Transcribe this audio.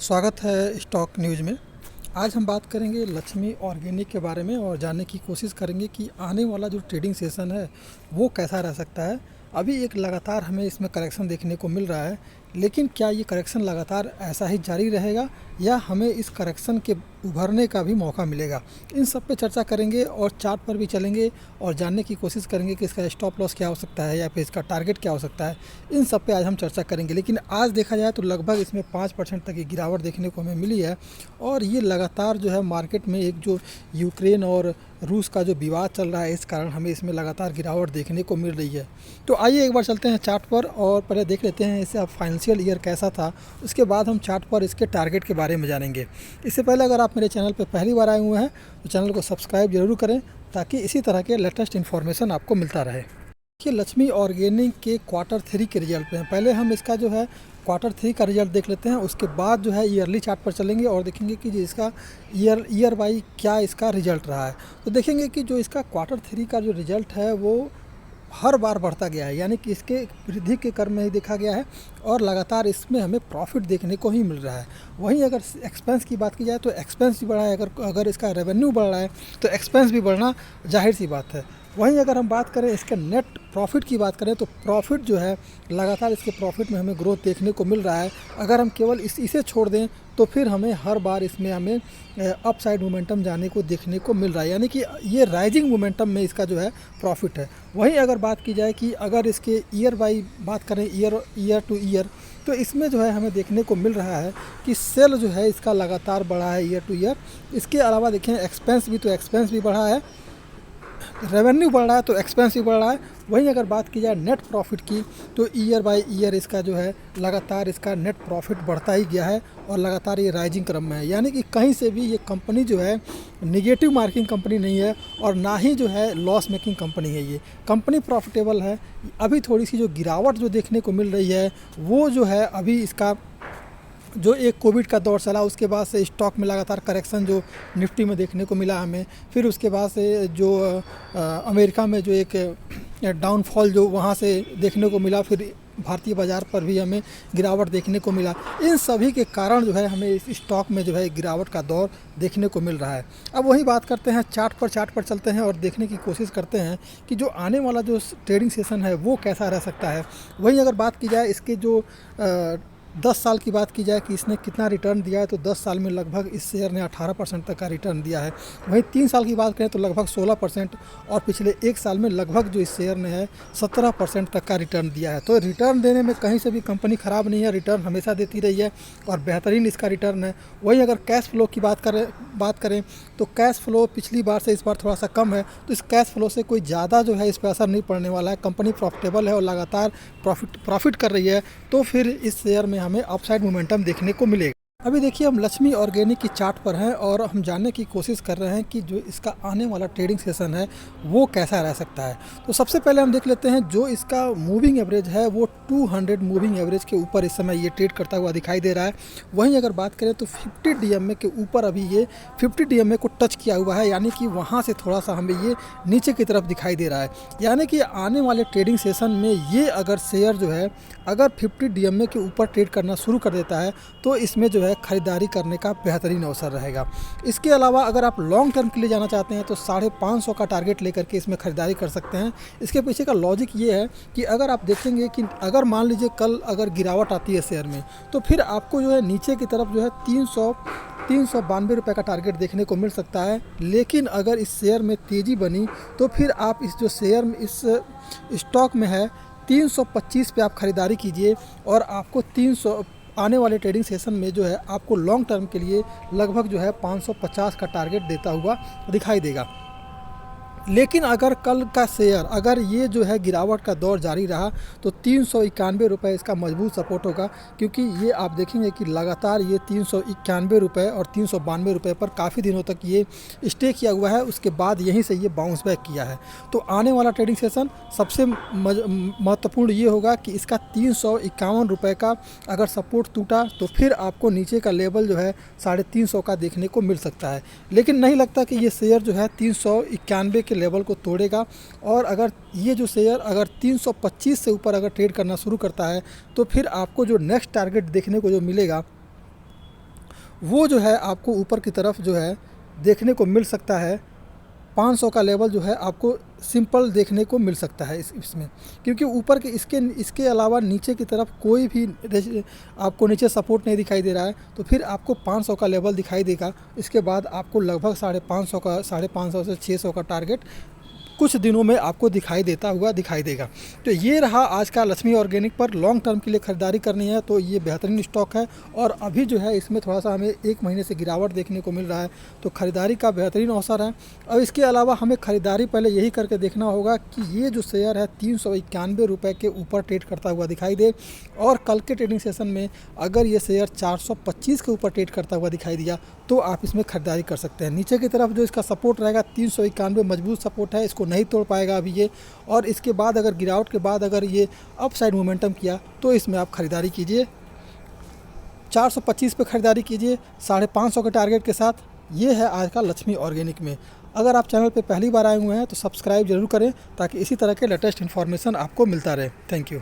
स्वागत है stock news में। आज हम बात करेंगे लक्ष्मी ऑर्गेनिक के बारे में और जानने की कोशिश करेंगे कि आने वाला जो ट्रेडिंग सेशन है वो कैसा रह सकता है। अभी एक लगातार हमें इसमें करेक्शन देखने को मिल रहा है, लेकिन क्या ये करेक्शन लगातार ऐसा ही जारी रहेगा या हमें इस करेक्शन के उभरने का भी मौका मिलेगा। इन सब पे चर्चा करेंगे और चार्ट पर भी चलेंगे और जानने की कोशिश करेंगे कि इसका स्टॉप लॉस क्या हो सकता है या फिर इसका टारगेट क्या हो सकता है। इन सब पे आज हम चर्चा करेंगे। लेकिन आज देखा जाए तो लगभग इसमें 5% तक की गिरावट देखने को हमें मिली है और ये लगातार जो है मार्केट में एक जो यूक्रेन और रूस का जो विवाद चल रहा है, इस कारण हमें इसमें लगातार गिरावट देखने को मिल रही है। तो आइए एक बार चलते हैं चार्ट पर और पहले देख लेते हैं इसे अब फाइनेंशियल ईयर कैसा था। उसके बाद हम चार्ट पर इसके टारगेट के बारे में जानेंगे। इससे पहले अगर आप मेरे चैनल पर पहली बार आए हुए हैं तो चैनल को सब्सक्राइब जरूर करें ताकि इसी तरह के लेटेस्ट इन्फॉर्मेशन आपको मिलता रहे। देखिए, लक्ष्मी ऑर्गेनिक के क्वार्टर 3 के रिजल्ट पे हैं। पहले हम इसका जो है क्वार्टर 3 का रिजल्ट देख लेते हैं, उसके बाद जो है ईयरली चार्ट पर चलेंगे और देखेंगे कि इसका ईयर बाई क्या इसका रिजल्ट रहा है। तो देखेंगे कि जो इसका क्वार्टर 3 का जो रिजल्ट है वो हर बार बढ़ता गया है, यानी कि इसके वृद्धि के क्रम में ही देखा गया है और लगातार इसमें हमें प्रॉफिट देखने को ही मिल रहा है। वहीं अगर एक्सपेंस की बात की जाए तो एक्सपेंस भी बढ़ा है। अगर इसका रेवेन्यू बढ़ रहा है तो एक्सपेंस भी बढ़ना जाहिर सी बात है। वहीं अगर हम बात करें इसके नेट प्रॉफिट की बात करें तो प्रॉफिट जो है लगातार इसके प्रॉफिट में हमें ग्रोथ देखने को मिल रहा है। अगर हम केवल इसे छोड़ दें तो फिर हमें हर बार इसमें हमें अपसाइड मोमेंटम जाने को देखने को मिल रहा है, यानी कि ये राइजिंग मोमेंटम में इसका जो है प्रॉफिट है। वहीं अगर बात की जाए कि अगर इसके ईयर बाई बात करें ईयर टू ईयर, तो इसमें जो है हमें देखने को मिल रहा है कि सेल जो है इसका लगातार बढ़ा है ईयर टू ईयर। इसके अलावा देखें एक्सपेंस भी बढ़ा है, रेवेन्यू बढ़ रहा है तो एक्सपेंस भी बढ़ रहा है। वहीं अगर बात की जाए नेट प्रॉफिट की तो ईयर बाय ईयर इसका जो है लगातार इसका नेट प्रॉफिट बढ़ता ही गया है और लगातार ये राइजिंग क्रम में है, यानी कि कहीं से भी ये कंपनी जो है निगेटिव मार्किंग कंपनी नहीं है और ना ही जो है लॉस मेकिंग कंपनी है। ये कंपनी प्रॉफिटेबल है। अभी थोड़ी सी जो गिरावट जो देखने को मिल रही है वो जो है अभी इसका जो एक कोविड का दौर चला उसके बाद से स्टॉक में लगातार करेक्शन जो निफ्टी में देखने को मिला हमें, फिर उसके बाद से जो अमेरिका में जो एक डाउनफॉल जो वहाँ से देखने को मिला, फिर भारतीय बाज़ार पर भी हमें गिरावट देखने को मिला। इन सभी के कारण जो है हमें इस स्टॉक में जो है गिरावट का दौर देखने को मिल रहा है। अब वही बात करते हैं चार्ट पर चलते हैं और देखने की कोशिश करते हैं कि जो आने वाला जो ट्रेडिंग सेशन है वो कैसा रह सकता है। वहीं अगर बात की जाए इसके जो 10 साल की बात की जाए कि इसने कितना रिटर्न दिया है तो 10 साल में लगभग इस शेयर ने 18% तक का रिटर्न दिया है। वहीं 3 साल की बात करें तो लगभग 16% और पिछले 1 साल में लगभग जो इस शेयर ने है 17% तक का रिटर्न दिया है। तो रिटर्न देने में कहीं से भी कंपनी ख़राब नहीं है, रिटर्न हमेशा देती रही है और बेहतरीन इसका रिटर्न है। वहीं अगर कैश फ्लो की बात करें तो कैश फ्लो पिछली बार से इस बार थोड़ा सा कम है, तो इस कैश फ्लो से कोई ज़्यादा जो है इस पर असर नहीं पड़ने वाला है। कंपनी प्रॉफिटेबल है और लगातार प्रॉफिट कर रही है, तो फिर इस शेयर में हमें अपसाइड मोमेंटम देखने को मिलेगा। अभी देखिए हम लक्ष्मी ऑर्गेनिक की चार्ट पर हैं और हम जानने की कोशिश कर रहे हैं कि जो इसका आने वाला ट्रेडिंग सेशन है वो कैसा रह सकता है। तो सबसे पहले हम देख लेते हैं जो इसका मूविंग एवरेज है वो 200 मूविंग एवरेज के ऊपर इस समय ये ट्रेड करता हुआ दिखाई दे रहा है। वहीं अगर बात करें तो 50 डीएमए के ऊपर अभी ये 50 डीएमए को टच किया हुआ है, यानी कि वहाँ से थोड़ा सा हमें ये नीचे की तरफ दिखाई दे रहा है। यानी कि आने वाले ट्रेडिंग सेशन में ये अगर शेयर जो है अगर 50 डीएमए के ऊपर ट्रेड करना शुरू कर देता है तो इसमें जो है खरीदारी करने का बेहतरीन अवसर रहेगा। इसके अलावा अगर आप लॉन्ग टर्म के लिए जाना चाहते हैं तो 550 का टारगेट लेकर के इसमें खरीदारी कर सकते हैं। इसके पीछे का लॉजिक ये है कि अगर आप देखेंगे कि अगर मान लीजिए कल अगर गिरावट आती है शेयर में तो फिर आपको जो है नीचे की तरफ जो है 392 रुपये का टारगेट देखने को मिल सकता है। लेकिन अगर इस शेयर में तेज़ी बनी तो फिर आप इस जो शेयर में इस स्टॉक में है 325 पे आप खरीदारी कीजिए और आपको 300 आने वाले ट्रेडिंग सेशन में जो है आपको लॉन्ग टर्म के लिए लगभग जो है 550 का टारगेट देता हुआ दिखाई देगा। लेकिन अगर कल का शेयर अगर ये जो है गिरावट का दौर जारी रहा तो 391 रुपये इसका मजबूत सपोर्ट होगा, क्योंकि ये आप देखेंगे कि लगातार ये 391 रुपये और 392 रुपये पर काफ़ी दिनों तक ये स्टे किया हुआ है। उसके बाद यहीं से ये बाउंस बैक किया है। तो आने वाला ट्रेडिंग सेशन सबसे महत्वपूर्ण ये होगा कि इसका 351 रुपये का अगर सपोर्ट टूटा तो फिर आपको नीचे का लेवल जो है 350 का देखने को मिल सकता है। लेकिन नहीं लगता कि ये शेयर जो है 391 के लेवल को तोड़ेगा और अगर ये जो शेयर अगर 325 से ऊपर अगर ट्रेड करना शुरू करता है तो फिर आपको जो नेक्स्ट टारगेट देखने को जो मिलेगा वो जो है आपको ऊपर की तरफ जो है देखने को मिल सकता है। 500 का लेवल जो है आपको सिंपल देखने को मिल सकता है इसमें, क्योंकि ऊपर के इसके अलावा नीचे की तरफ कोई भी आपको नीचे सपोर्ट नहीं दिखाई दे रहा है। तो फिर आपको 500 का लेवल दिखाई देगा। इसके बाद आपको लगभग 550 से 600 का टारगेट कुछ दिनों में आपको दिखाई देगा। तो ये रहा आज का लक्ष्मी ऑर्गेनिक पर। लॉन्ग टर्म के लिए ख़रीदारी करनी है तो ये बेहतरीन स्टॉक है, और अभी जो है इसमें थोड़ा सा हमें 1 महीने से गिरावट देखने को मिल रहा है, तो ख़रीदारी का बेहतरीन अवसर है। और इसके अलावा हमें ख़रीदारी पहले यही करके देखना होगा कि ये जो शेयर है 391 रुपये के ऊपर ट्रेड करता हुआ दिखाई दे, और कल के ट्रेडिंग सेशन में अगर ये शेयर 425 के ऊपर ट्रेड करता हुआ दिखाई दिया तो आप इसमें ख़रीदारी कर सकते हैं। नीचे की तरफ जो इसका सपोर्ट रहेगा 391 मजबूत सपोर्ट है, इसको नहीं तोड़ पाएगा अभी ये। और इसके बाद अगर गिरावट के बाद अगर ये अपसाइड मोमेंटम किया तो इसमें आप ख़रीदारी कीजिए। 425 पे ख़रीदारी कीजिए 550 के टारगेट के साथ। ये है आज का लक्ष्मी ऑर्गेनिक में। अगर आप चैनल पे पहली बार आए हुए हैं तो सब्सक्राइब जरूर करें ताकि इसी तरह के लेटेस्ट इन्फॉर्मेशन आपको मिलता रहे। Thank you.